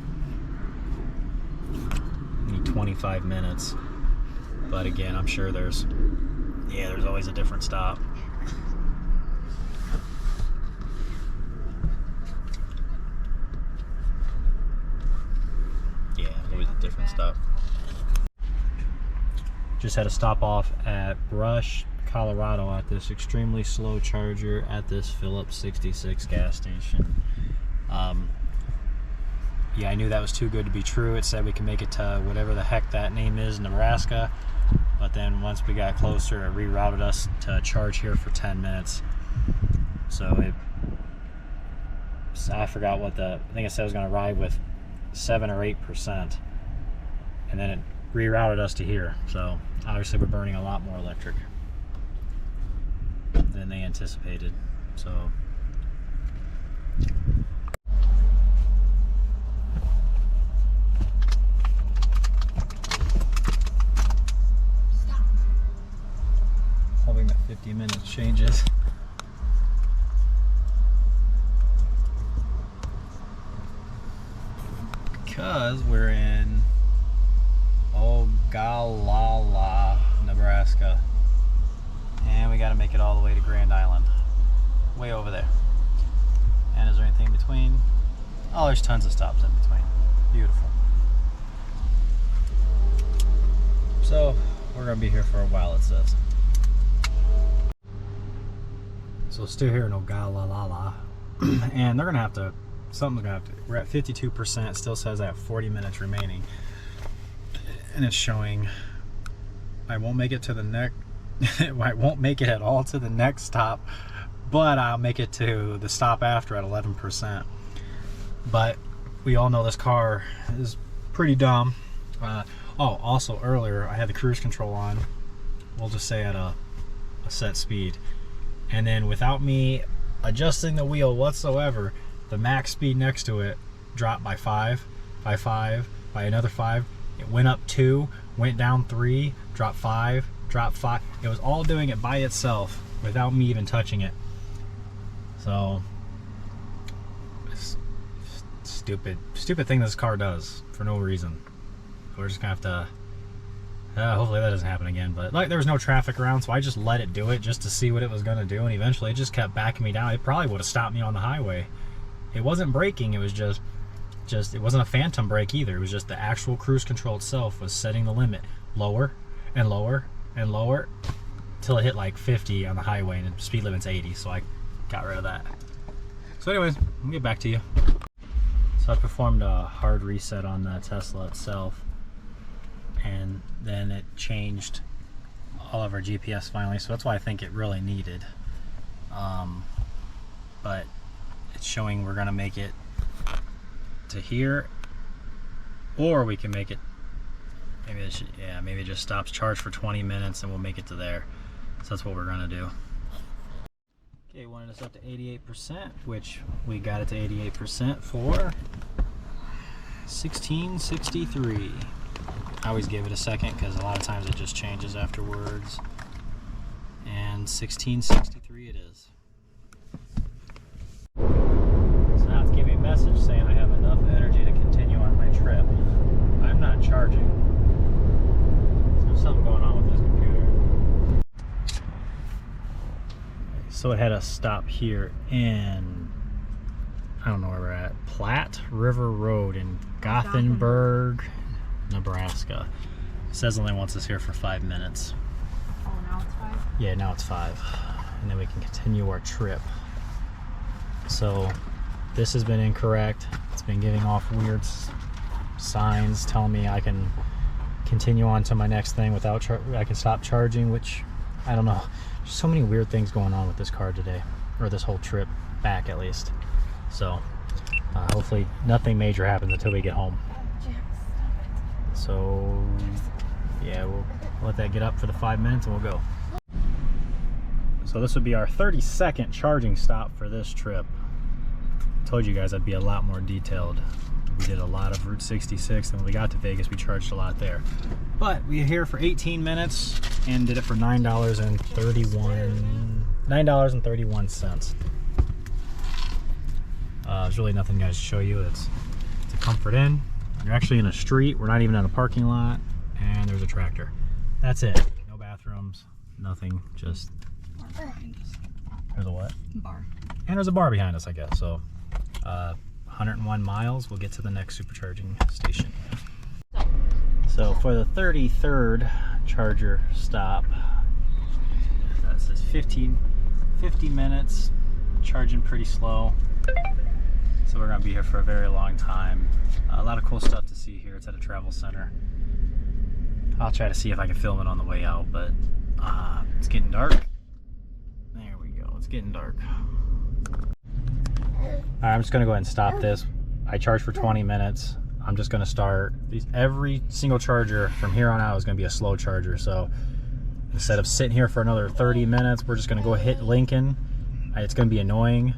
You need 25 minutes, but again, I'm sure there's always a different stop. Yeah, always a different stop. Just had a stop off at Brush, Colorado, at this extremely slow charger at this Phillips 66 gas station. Yeah, I knew that was too good to be true. It said we can make it to whatever the heck that name is, Nebraska. But then once we got closer, it rerouted us to charge here for 10 minutes. So I forgot what I think it said it was going to ride with 7 or 8%. And then it rerouted us to here. So obviously we're burning a lot more electric than they anticipated. So hoping that 50 minutes changes. Because we're in Ogallala, Nebraska. And we got to make it all the way to Grand Island. Way over there. And is there anything in between? Oh, there's tons of stops in between. Beautiful. So, we're going to be here for a while, it says. So, still here in Ogallala. And they're going to have to, something's going to have to, we're at 52%, still says I have 40 minutes remaining. And it's showing I won't make it to the next, I won't make it at all to the next stop, but I'll make it to the stop after at 11%. But we all know this car is pretty dumb. Also earlier I had the cruise control on, we'll just say at a set speed, and then without me adjusting the wheel whatsoever, the max speed next to it dropped by 5, by another 5. It went up 2, went down 3, dropped 5, dropped 5. It was all doing it by itself without me even touching it. So, stupid thing this car does for no reason. We're just gonna have to, hopefully that doesn't happen again. But like, there was no traffic around, so I just let it do it just to see what it was gonna do, and eventually it just kept backing me down. It probably would have stopped me on the highway. It wasn't braking, it was just it wasn't a phantom brake either. It was just the actual cruise control itself was setting the limit lower and lower and lower till it hit like 50 on the highway, and the speed limit's 80, so I got rid of that. So anyways, I'll get back to you. So I performed a hard reset on the Tesla itself, and then it changed all of our GPS finally, so that's why I think it really needed. But it's showing we're gonna make it to here, or we can make it, maybe it should, yeah, maybe it just stops charge for 20 minutes and we'll make it to there. So that's what we're gonna do. Okay, wanted us up to 88%, which we got it to 88% for 1663. I always give it a second because a lot of times it just changes afterwards. And 1663 it is. So now it's giving me a message saying I have enough energy to continue on my trip. I'm not charging. So there's something going on with this computer. So it had us stop here in I don't know where we're at. Platte River Road in Gothenburg, Nebraska. It says only wants us here for 5 minutes. Oh, now it's 5? Yeah, now it's 5. And then we can continue our trip. So this has been incorrect. It's been giving off weird signs telling me I can continue on to my next thing without I can stop charging, which I don't know. There's so many weird things going on with this car today, or this whole trip back at least. So hopefully nothing major happens until we get home. So yeah, we'll let that get up for the 5 minutes and we'll go. So this would be our 32nd charging stop for this trip. I told you guys I'd be a lot more detailed. We did a lot of Route 66, and when we got to Vegas we charged a lot there. But we were here for 18 minutes and did it for $9.31. There's really nothing, guys, to show you. It's a Comfort Inn. You're actually in a street. We're not even in a parking lot, and there's a tractor. That's it. No bathrooms, nothing. Just there's a what? Bar. And there's a bar behind us, I guess. So 101 miles. We'll get to the next supercharging station. So for the 33rd charger stop, that says 50 minutes. Charging pretty slow. So we're gonna be here for a very long time. A lot of cool stuff to see here. It's at a travel center. I'll try to see if I can film it on the way out, but it's getting dark. There we go, it's getting dark. Alright, I'm just gonna go ahead and stop this. I charged for 20 minutes. I'm just gonna start every single charger from here on out is gonna be a slow charger. So instead of sitting here for another 30 minutes, we're just gonna go hit Lincoln. It's gonna be annoying,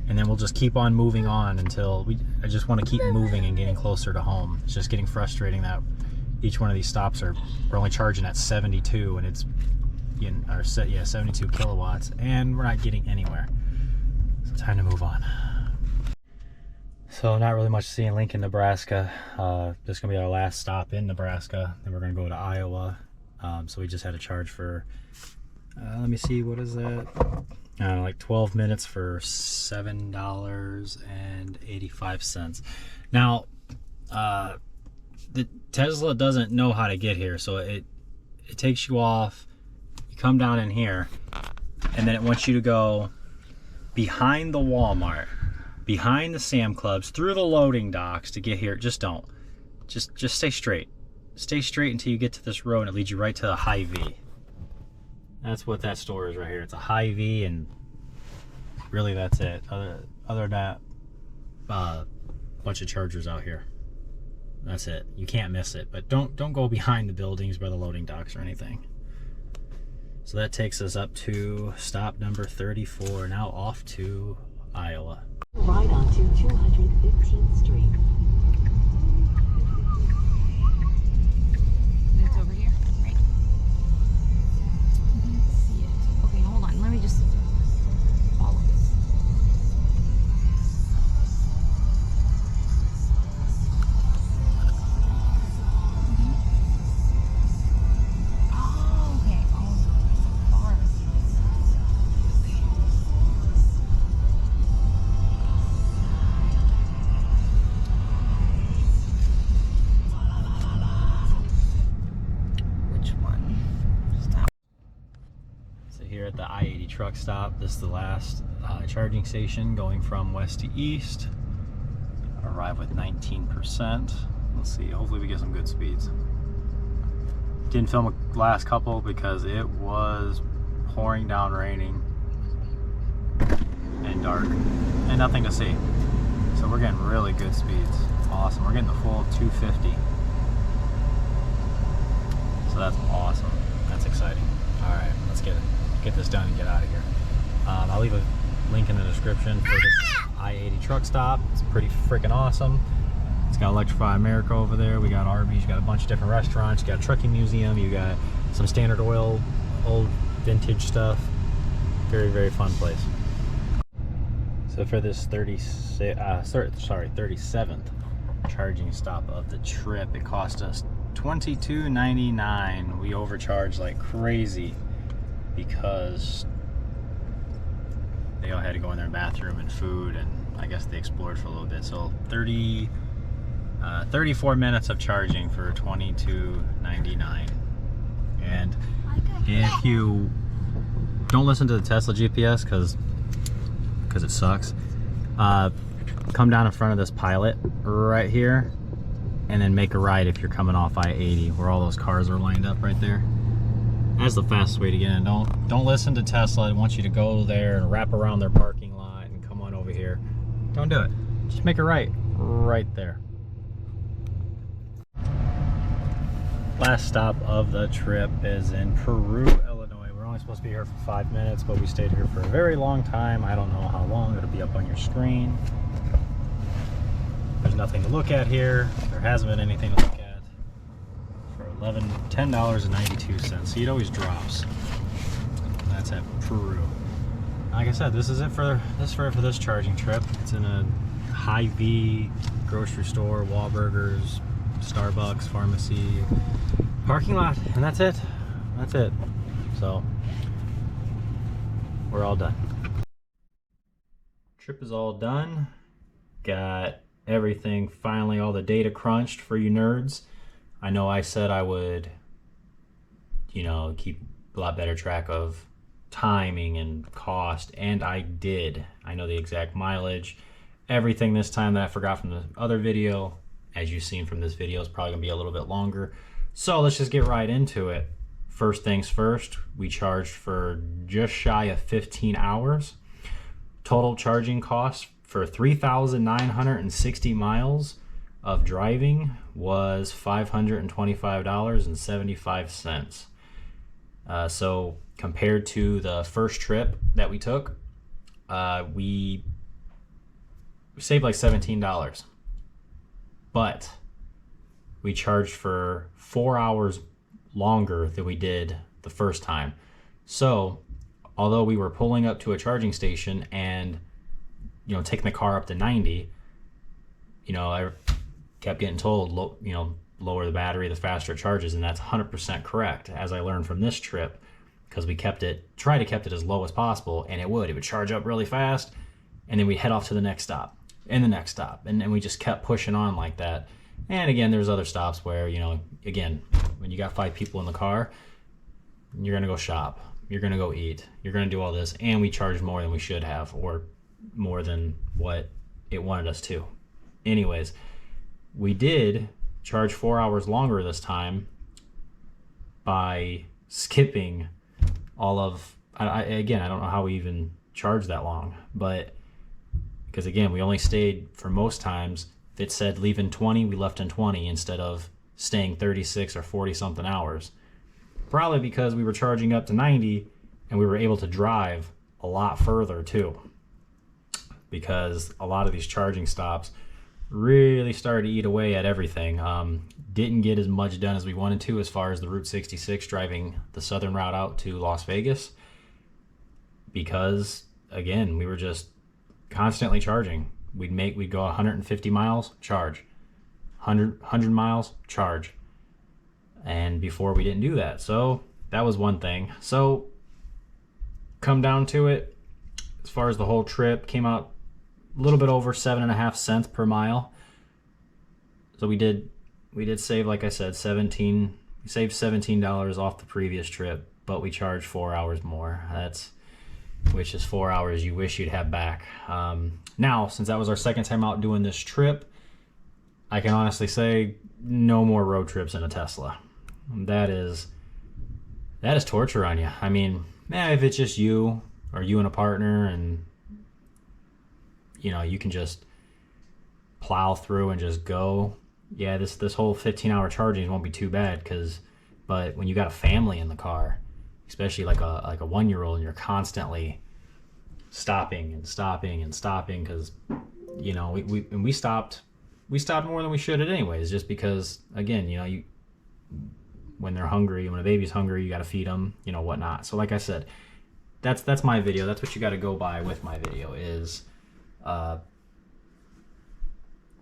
and then we'll just keep on moving on until I just want to keep moving and getting closer to home. It's just getting frustrating that each one of these stops we're only charging at 72, and it's 72 kilowatts, and we're not getting anywhere. So time to move on. So not really much to see in Lincoln, Nebraska. This is gonna be our last stop in Nebraska. Then we're gonna go to Iowa. So we just had a charge for let me see, what is that? Like 12 minutes for $7.85. Now, the Tesla doesn't know how to get here, so it takes you off. You come down in here, and then it wants you to go behind the Walmart, behind the Sam Clubs, through the loading docks to get here. Just don't. Just stay straight. Stay straight until you get to this road, and it leads you right to a Hy-Vee. That's what that store is right here. It's a Hy-Vee, and really that's it. Other than that, bunch of chargers out here. That's it. You can't miss it. But don't go behind the buildings by the loading docks or anything. So that takes us up to stop number 34. Now off to Iowa. Right onto 215th Street. It's over here? Right. See it. Okay, hold on. Let me just follow this. Oh, okay. Oh, no, it's so far. Which one? Stop. So here at the I-80 truck stop, this is the last charging station going from west to east. Arrive with 19%. Let's see, hopefully we get some good speeds. Didn't film the last couple because it was pouring down, raining, and dark, and nothing to see. So we're getting really good speeds. Awesome, we're getting the full 250. So that's awesome. That's exciting. All right, let's get this done and get out of here. I'll leave a link in the description for this I-80 truck stop. It's pretty freaking awesome. It's got Electrify America over there. We got Arby's. You got a bunch of different restaurants. You got a trucking museum. You got some Standard Oil, old vintage stuff. Very, very fun place. So for this 37th charging stop of the trip, it cost us $22.99. We overcharged like crazy because they all had to go in their bathroom and food, and I guess they explored for a little bit. So 34 minutes of charging for $22.99. And if you don't listen to the Tesla GPS because it sucks, come down in front of this Pilot right here and then make a right if you're coming off I-80 where all those cars are lined up right there. That's the fastest way to get in. Don't listen to Tesla. I want you to go there and wrap around their parking lot and come on over here. Don't do it. Just make a right there. Last stop of the trip is in Peru, Illinois. We're only supposed to be here for 5 minutes, but we stayed here for a very long time. I don't know how long. It'll be up on your screen. There's nothing to look at here. There hasn't been anything to look at. For $10.92. See, it always drops. That's at Peru. Like I said, this is it for this charging trip. It's in a Hy-Vee grocery store, Wahlburgers, Starbucks, pharmacy, parking lot, and that's it. That's it. So we're all done. Trip is all done. Got everything finally, all the data crunched for you nerds. I know I said I would, you know, keep a lot better track of timing and cost, and I did. I know the exact mileage, everything this time that I forgot from the other video. As you've seen from this video, it's probably gonna be a little bit longer. So let's just get right into it. First things first, we charged for just shy of 15 hours. Total charging cost for 3,960 miles of driving was $525.75. So compared to the first trip that we took, we saved like $17. But we charged for 4 hours longer than we did the first time. So although we were pulling up to a charging station and, you know, taking the car up to 90, you know, I kept getting told, you know, lower the battery the faster it charges, and that's 100% correct, as I learned from this trip, because we tried to keep it as low as possible, and it would charge up really fast, and then we'd head off to the next stop and the next stop, and we just kept pushing on like that. And again, there's other stops where, you know, again, when you got 5 people in the car, you're gonna go shop, you're gonna go eat, you're gonna do all this, and we charged more than we should have, or more than what it wanted us to. Anyways, we did charge 4 hours longer this time by skipping all of, again, I don't know how we even charged that long, but because again, we only stayed for most times, if it said leave in 20, we left in 20 instead of staying 36 or 40 something hours. Probably because we were charging up to 90 and we were able to drive a lot further too, because a lot of these charging stops really started to eat away at everything. Didn't get as much done as we wanted to as far as the Route 66 driving the southern route out to Las Vegas, because again, we were just constantly charging. We'd go 150 miles, charge, 100 miles, charge. And before we didn't do that. So that was one thing. So come down to it, as far as the whole trip, came out a little bit over 7.5 cents per mile. So we did save, like I said, we saved $17 off the previous trip, but we charged 4 hours more. Which is 4 hours you wish you'd have back. Now, since that was our second time out doing this trip, I can honestly say no more road trips in a Tesla. That is torture on you. I mean, if it's just you or you and a partner, and you know, you can just plow through and just go. Yeah, this whole 15-hour charging won't be too bad, but when you got a family in the car, especially like a 1-year-old, and you're constantly stopping because, you know, we stopped more than we should anyways, just because, again, you know, when they're hungry, when a baby's hungry, you got to feed them, you know, whatnot. So like I said, that's my video. That's what you got to go by with my video is, I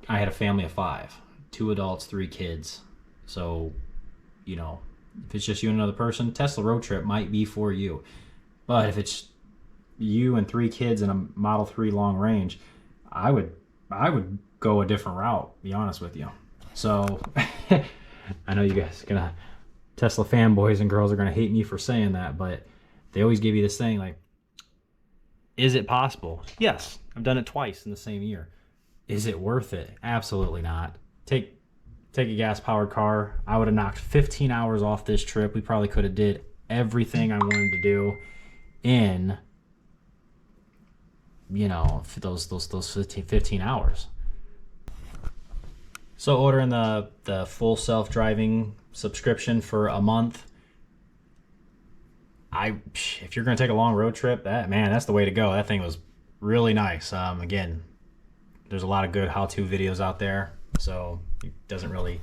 had a family of 5, 2 adults, 3 kids. So, you know, if it's just you and another person, Tesla road trip might be for you. But if it's you and 3 kids in a Model 3 long range, I would go a different route, be honest with you. So I know you guys gonna Tesla fanboys and girls are gonna hate me for saying that, but they always give you this thing like, is it possible? Yes, I've done it twice in the same year. Is it worth it? Absolutely not. Take a gas powered car. I would have knocked 15 hours off this trip. We probably could have did everything I wanted to do in, you know, for those 15 hours. So ordering the full self-driving subscription for a month, if you're gonna take a long road trip, that's the way to go. That thing was really nice. Again, there's a lot of good how-to videos out there, so it doesn't really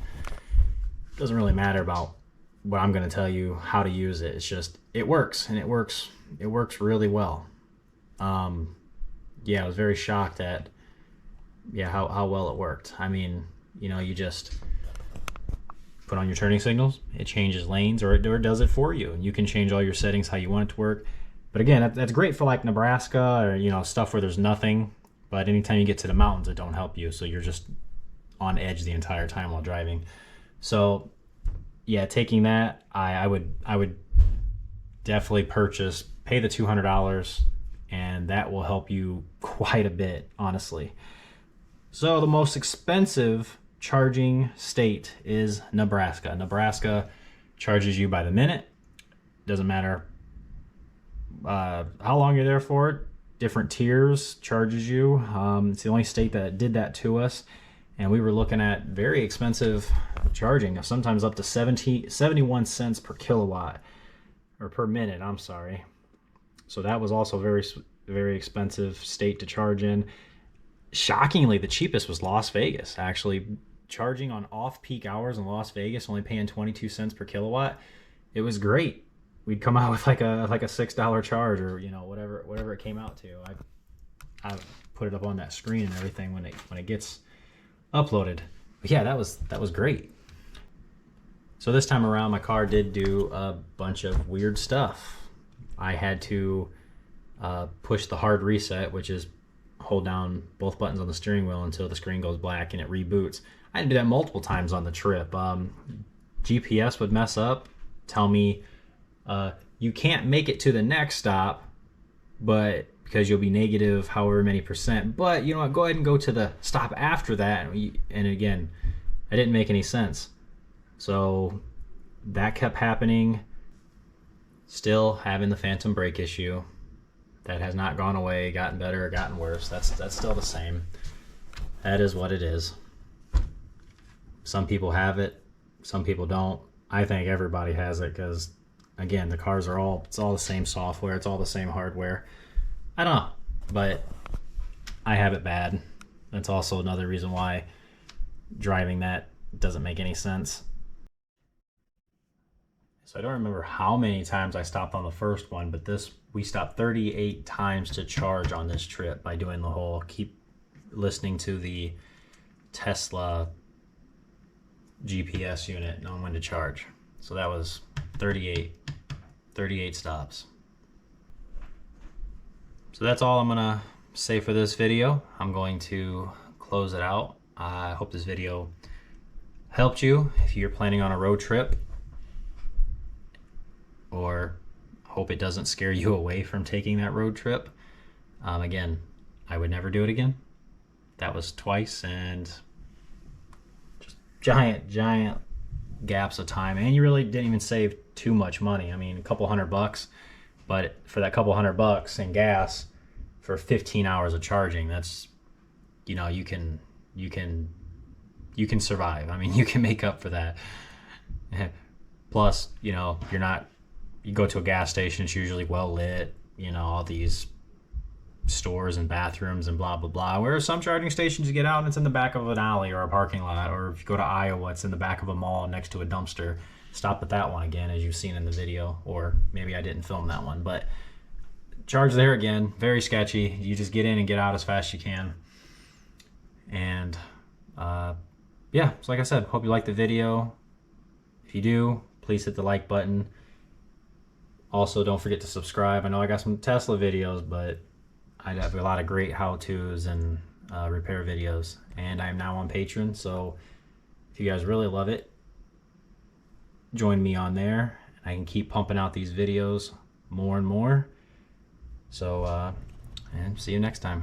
matter about what I'm gonna tell you how to use it. It's just it works, and it works really well. Yeah, I was very shocked at how well it worked. I mean, you know, you just put on your turning signals, it changes lanes, or it does it for you, and you can change all your settings how you want it to work. But again, that's great for like Nebraska or, you know, stuff where there's nothing. But anytime you get to the mountains, it don't help you, so you're just on edge the entire time while driving. So yeah, taking that, I would definitely pay the $200, and that will help you quite a bit, honestly. So the most expensive charging state is Nebraska. Nebraska charges you by the minute. Doesn't matter how long you're there for it. Different tiers charges you. It's the only state that did that to us, and we were looking at very expensive charging, sometimes up to 71 cents per kilowatt, or per minute, I'm sorry. So that was also very, very expensive state to charge in. Shockingly, the cheapest was Las Vegas. Actually, charging on off-peak hours in Las Vegas, only paying 22 cents per kilowatt. It was great. We'd come out with like a $6 charge, or, you know, whatever it came out to. I put it up on that screen and everything when it gets uploaded. But yeah, that was great. So this time around, my car did do a bunch of weird stuff. I had to push the hard reset, which is hold down both buttons on the steering wheel until the screen goes black and it reboots. I had to do that multiple times on the trip. GPS would mess up, tell me you can't make it to the next stop, but because you'll be negative however many percent, but you know what, go ahead and go to the stop after that. And again, it didn't make any sense. So that kept happening. Still having the phantom brake issue. That has not gone away, gotten better, or gotten worse. That's still the same. That is what it is. Some people have it, some people don't. I think everybody has it because, again, the cars are it's all the same software, it's all the same hardware. I don't know, but I have it bad. That's also another reason why driving that doesn't make any sense. So I don't remember how many times I stopped on the first one, but we stopped 38 times to charge on this trip by doing the whole keep listening to the Tesla GPS unit, knowing when to charge. So that was 38 stops. So that's all I'm gonna say for this video. I'm going to close it out. I hope this video helped you if you're planning on a road trip, or hope it doesn't scare you away from taking that road trip. Again, I would never do it again. That was twice, and just giant gaps of time, and you really didn't even save too much money. I mean, a couple $100, but for that couple $100 in gas for 15 hours of charging, that's, you know, you can survive. I mean, you can make up for that. Plus, you know, you go to a gas station, it's usually well lit, you know, all these stores and bathrooms and blah blah blah, whereas some charging stations you get out and it's in the back of an alley or a parking lot, or if you go to Iowa, it's in the back of a mall next to a dumpster. Stop at that one again, as you've seen in the video, or maybe I didn't film that one, but charge there again, very sketchy. You just get in and get out as fast as you can. And yeah, so like I said, hope you liked the video. If you do, please hit the like button. Also, don't forget to subscribe. I know I got some Tesla videos, but I have a lot of great how-tos and repair videos, and I am now on Patreon. So if you guys really love it, join me on there. I can keep pumping out these videos more and more. So and see you next time.